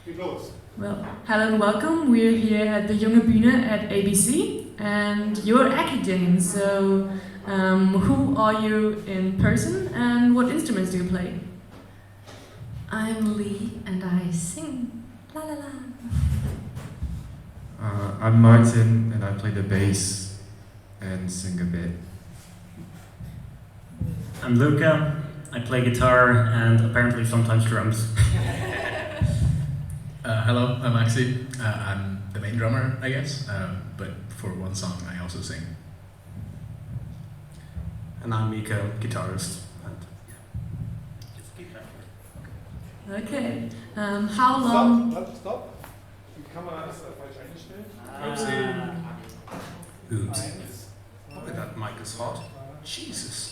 Well, hello and welcome. We're here at the Junge Bühne at ABC, and you're Echidain. So, who are you in person, and what instruments do you play? I'm Lee, and I sing. La la la. I'm Martin, and I play the bass and sing a bit. I'm Luca. I play guitar and apparently sometimes drums. Hello, I'm Maxi. I'm the main drummer, I guess, but for one song I also sing. And I'm Mika, guitarist. Okay. How long? Stop. Die Kamera ist falsch eingestellt. Oops. Oh, that mic is hot. Jesus.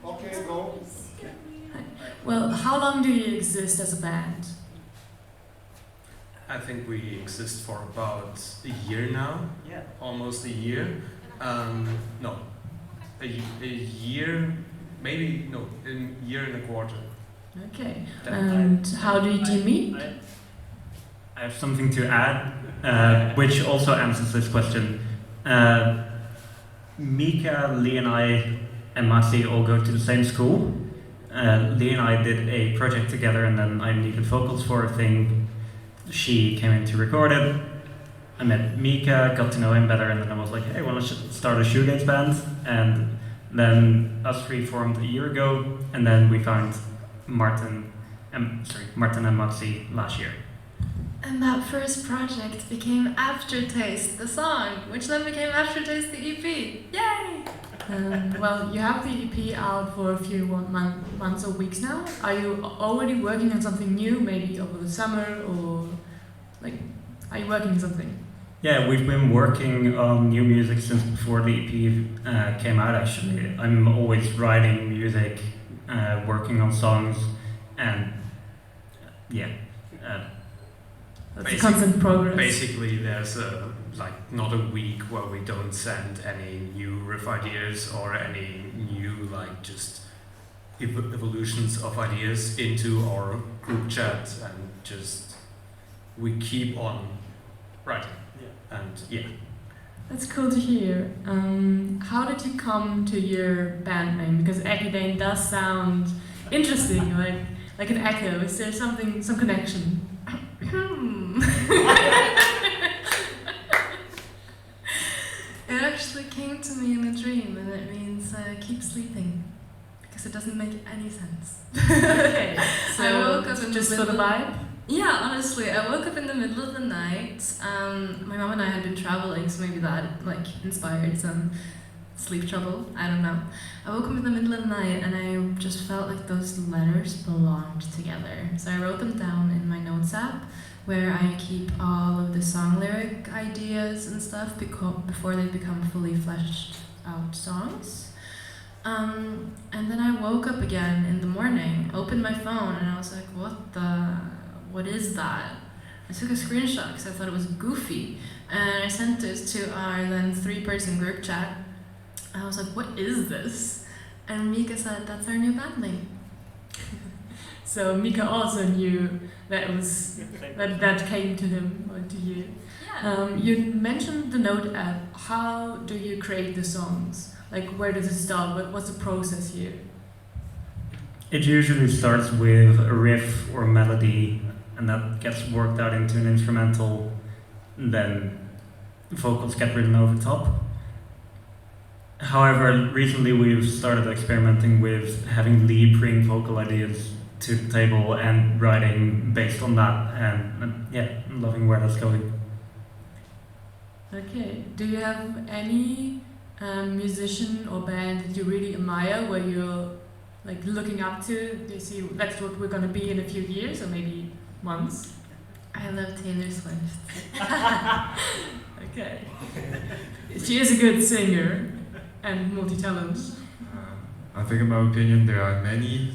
Okay, go. Well, how long do you exist as a band? I think we exist for about a year now. Yeah. Almost a year. No. A year, maybe, no, a year and a quarter. Okay. And how did you meet? I have something to add, which also answers this question. Mika, Lee and I and Maxi all go to the same school. Lee and I did a project together, and then I needed vocals for a thing. She came in to record it. I met Mika, got to know him better, and then I was like, hey, well, let's start a shoegaze band. And then us three formed a year ago, and then we found Martin and Maxi last year. And that first project became Aftertaste, the song, which then became Aftertaste, the EP. Yay! Well, you have the EP out for a few months or weeks now. Are you already working on something new, maybe over the summer, or like, are you working on something? Yeah, we've been working on new music since before the EP came out, actually. I'm always writing music, working on songs, and yeah. That's a constant progress. Basically, there's not a week where we don't send any new riff ideas or any new just evolutions of ideas into our group chat, and just we keep on writing. Yeah. And yeah. That's cool to hear. How did you come to your band name? Because Echidain does sound interesting, like an echo. Is there some connection? It actually came to me in a dream, and it means keep sleeping, because it doesn't make any sense. Okay, so I woke up in just for the vibe? Yeah, honestly, I woke up in the middle of the night. My mom and I had been traveling, so maybe that inspired some sleep trouble. I don't know. I woke up in the middle of the night, and I just felt like those letters belonged together. So I wrote them down in my notes app, where I keep all of the song lyric ideas and stuff before they become fully fleshed out songs. And then I woke up again in the morning, opened my phone, and I was like, what is that? I took a screenshot because I thought it was goofy, and I sent it to our then 3-person group chat. I was like, what is this? And Mika said, that's our new band name. So Mika also knew that came to him or to you. Yeah. You mentioned the note app. How do you create the songs? Like, where does it start? What's the process here? It usually starts with a riff or melody, and that gets worked out into an instrumental, and then vocals get written over top. However, recently we've started experimenting with having Lee bring vocal ideas to the table and writing based on that, and yeah, I'm loving where that's going. Okay. Do you have any musician or band that you really admire, where you're looking up to? Do you see that's what we're gonna be in a few years, or maybe months? I love Taylor Swift. Okay. She is a good singer and multi-talent. I think in my opinion there are many.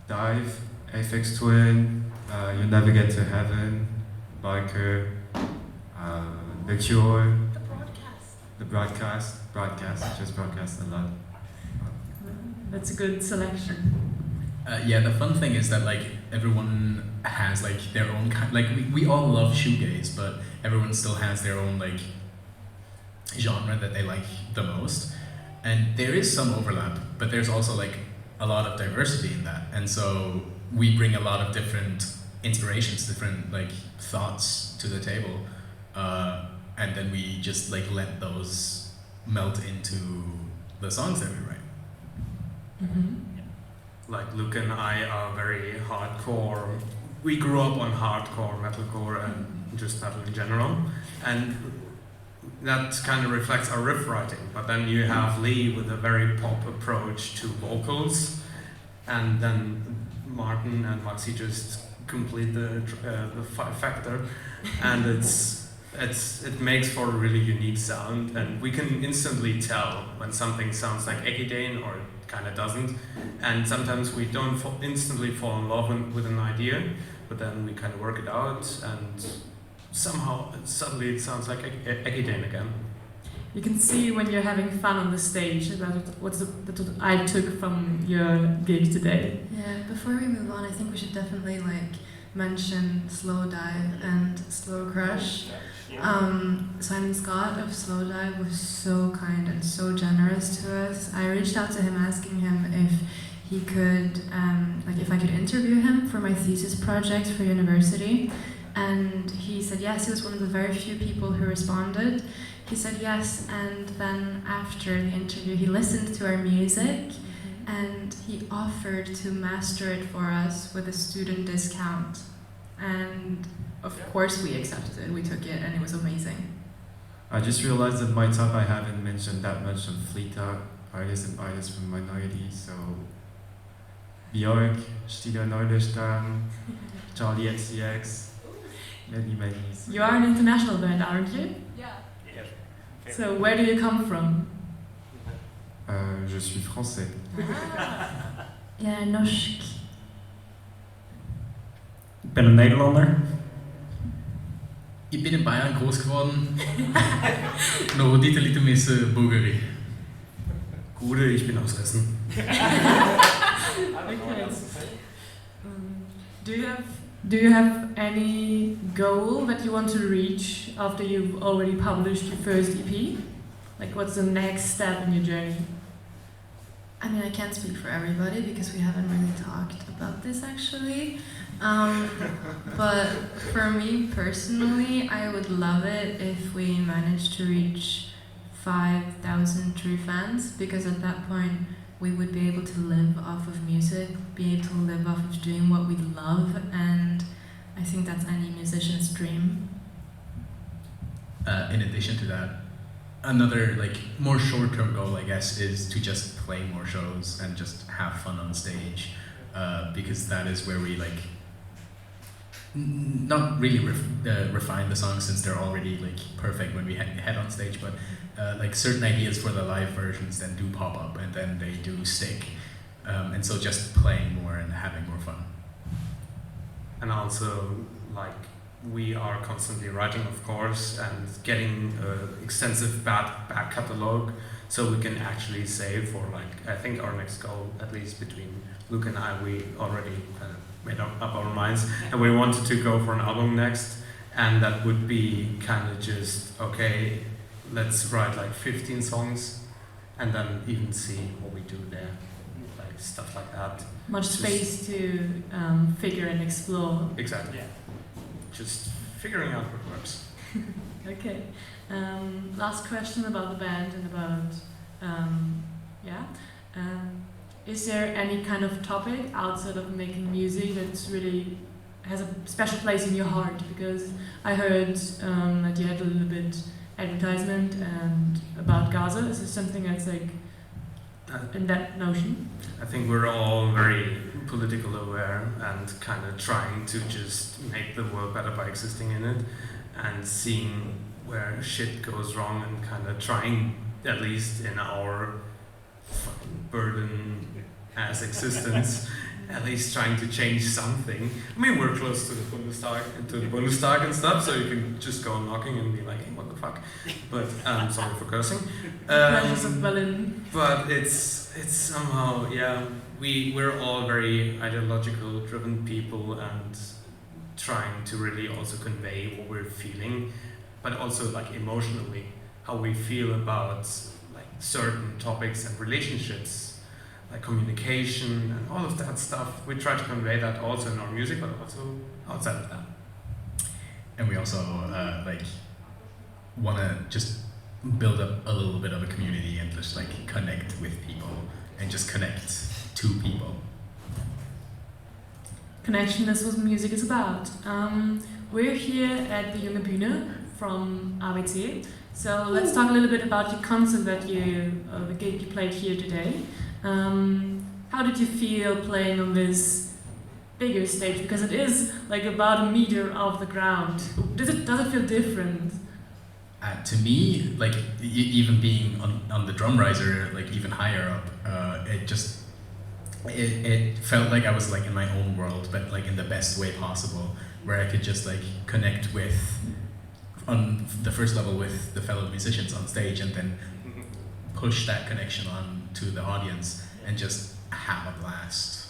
Dive, Aphex Twin, You Never Get to Heaven, Barker, The Cure, The broadcast. just broadcast a lot. That's a good selection. Yeah, the fun thing is that like everyone has like their own kind. Like we all love shoegaze, but everyone still has their own like genre that they like the most. And there is some overlap, but there's also like a lot of diversity in that. And so we bring a lot of different inspirations, different like thoughts to the table, and then we just like let those melt into the songs that we write. Like Luca and I are very hardcore. We grew up on hardcore, metalcore, and just metal in general, and that kind of reflects our riff writing. But then you have Lee with a very pop approach to vocals, and then Martin and Maxi just complete the factor, and it makes for a really unique sound, and we can instantly tell when something sounds like Echidain or it kind of doesn't. And sometimes we don't instantly fall in love with an idea, but then we kind of work it out, and somehow suddenly it sounds like Echidain again. You can see when you're having fun on the stage. That's what I took from your gig today. Yeah, before we move on, I think we should definitely like mention Slow Dive and Slow Crush. Simon Scott of Slow Dive was so kind and so generous to us. I reached out to him asking him if he could, if I could interview him for my thesis project for university. And he said yes. He was one of the very few people who responded. He said yes, and then after the interview he listened to our music and he offered to master it for us with a student discount. And of course we accepted it, we took it, and it was amazing. I just realized that my top I haven't mentioned that much of Fleet artists and artists from minorities, so Björk, Stida Nordestam, Charlie XCX, many. You are an international band, aren't you? Yeah. So where do you come from? Je suis français. Ja, norsk. Ik ben een Nederlander. Ik ben in Bayern groß geworden. No Dieter is Bulgari. Gude, ich bin aus Essen. Do you have any goal that you want to reach after you've already published your first EP? Like, what's the next step in your journey? I mean, I can't speak for everybody because we haven't really talked about this actually. But for me personally, I would love it if we managed to reach 5,000 true fans, because at that point we would be able to live off of music, be able to live off of doing what we love, and I think that's any musician's dream. In addition to that, another like more short-term goal, I guess, is to just play more shows and just have fun on stage, because that is where we like not really refine the songs since they're already like perfect when we head on stage, but like certain ideas for the live versions then do pop up and then they do stick, and so just playing more and having more fun. And also, like, we are constantly writing, of course, and getting an extensive back catalog, so we can actually save for, like, I think our next goal, at least between Luke and I, we already made up our minds, and we wanted to go for an album next, and that would be kind of just, okay, let's write like 15 songs, and then even see what we do there, like stuff like that. Much space to figure and explore. Exactly. Just figuring out what works. Okay. Last question about the band and about is there any kind of topic outside of making music that's really has a special place in your heart? Because I heard that you had a little bit advertisement and about Gaza. Is this something that's like in that notion? I think we're all very political aware and kind of trying to just make the world better by existing in it, and seeing where shit goes wrong and kind of trying, at least in our fucking burden as existence, at least trying to change something. I mean, we're close to the Bundestag and stuff, so you can just go knocking and be like, hey, what the fuck? But sorry for cursing. Pleasures of Berlin. But it's somehow, yeah, we're all very ideological driven people and trying to really also convey what we're feeling, but also like emotionally how we feel about like certain topics and relationships, like communication and all of that stuff. We try to convey that also in our music, but also outside of that. And we also like want to just build up a little bit of a community and just like connect with people and just connect to people. Connection is what music is about. We're here at the Junge Bühne from EASTSIDE. So let's talk a little bit about your concert that the gig you played here today. How did you feel playing on this bigger stage? Because it is like about a meter off the ground. Does it feel different? To me, like even being on the drum riser, like even higher up, it felt like I was like in my own world, but like in the best way possible, where I could just like connect with, on the first level with the fellow musicians on stage, and then push that connection on to the audience and just have a blast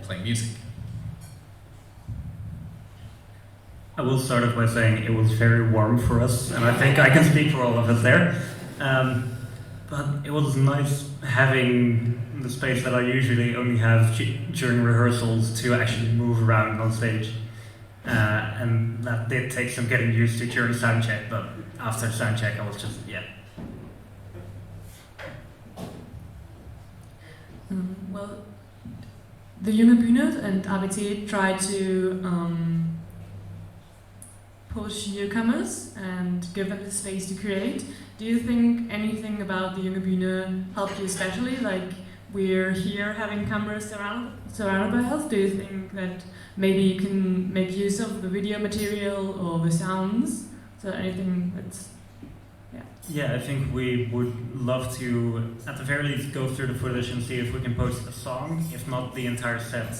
playing music. I will start off by saying it was very warm for us, and I think I can speak for all of us there. But it was nice having the space that I usually only have during rehearsals to actually move around on stage. And that did take some getting used to during soundcheck, but after soundcheck I was just, Well, the Junge Bühne and EASTSIDE try to push newcomers and give them the space to create. Do you think anything about the Junge Bühne helped you especially? Like, we're here having cameras surrounded by us. Do you think that maybe you can make use of the video material or the sounds? So anything that's... Yeah, I think we would love to, at the very least, go through the footage and see if we can post a song, if not the entire set,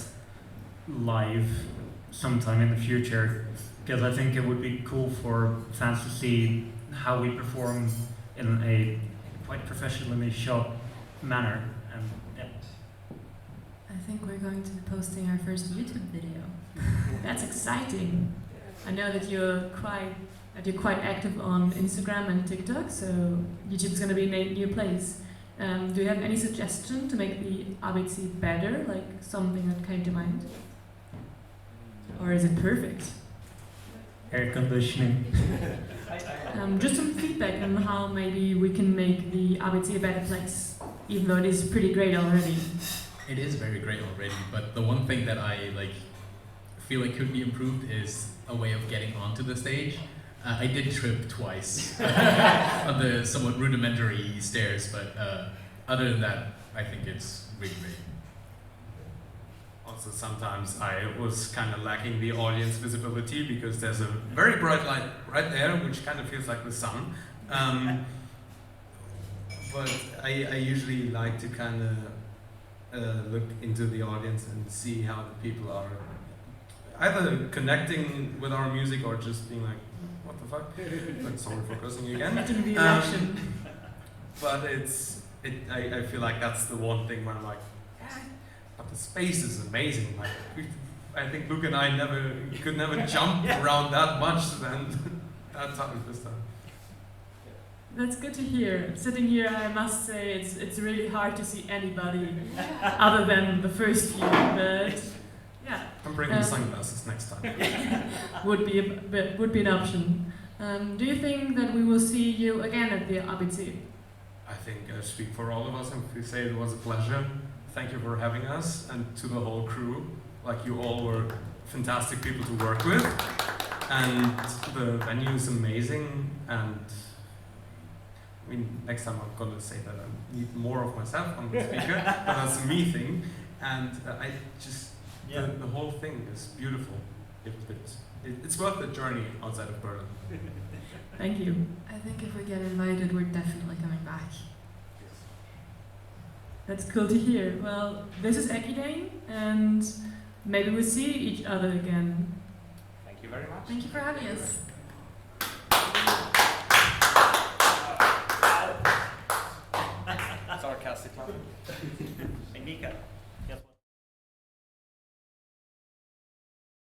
live sometime in the future. Because I think it would be cool for fans to see how we perform in a quite professionally shot manner. And I think we're going to be posting our first YouTube video. That's exciting. I know that you're quite active on Instagram and TikTok, so YouTube is going to be a new place. Do you have any suggestion to make the EASTSIDE better, like something that came to mind? Or is it perfect? Air conditioning. Just some feedback on how maybe we can make the EASTSIDE a better place, even though it is pretty great already. It is very great already, but the one thing that I like feel like could be improved is a way of getting onto the stage. I did trip twice on the somewhat rudimentary stairs, but other than that, I think it's really great. Also, sometimes I was kind of lacking the audience visibility because there's a very bright light right there, which kind of feels like the sun. But I usually like to kind of look into the audience and see how the people are either connecting with our music or just being like, what the fuck? But sorry for cursing again. Getting the reaction. But I feel like that's the one thing where I'm like, but the space is amazing. Like, I think Luca and I could never jump around that much than that time this time. That's good to hear. Sitting here, I must say, it's really hard to see anybody other than the first few, but yeah. I'm bringing sunglasses next time. would be an option. Do you think that we will see you again at the EASTSIDE? I think I speak for all of us and we say it was a pleasure. Thank you for having us, and to the whole crew. Like, you all were fantastic people to work with, and the venue is amazing. And I mean, next time I'm gonna say that I need more of myself on the speaker, but that's a me thing. And I just the whole thing is beautiful. It's worth the journey outside of Berlin. Thank you. I think if we get invited, we're definitely coming back. That's cool to hear. Well, this is Echidain, and maybe we'll see each other again. Thank you very much. Thank you for having us. Sarcastic laugh. Hey, Mika.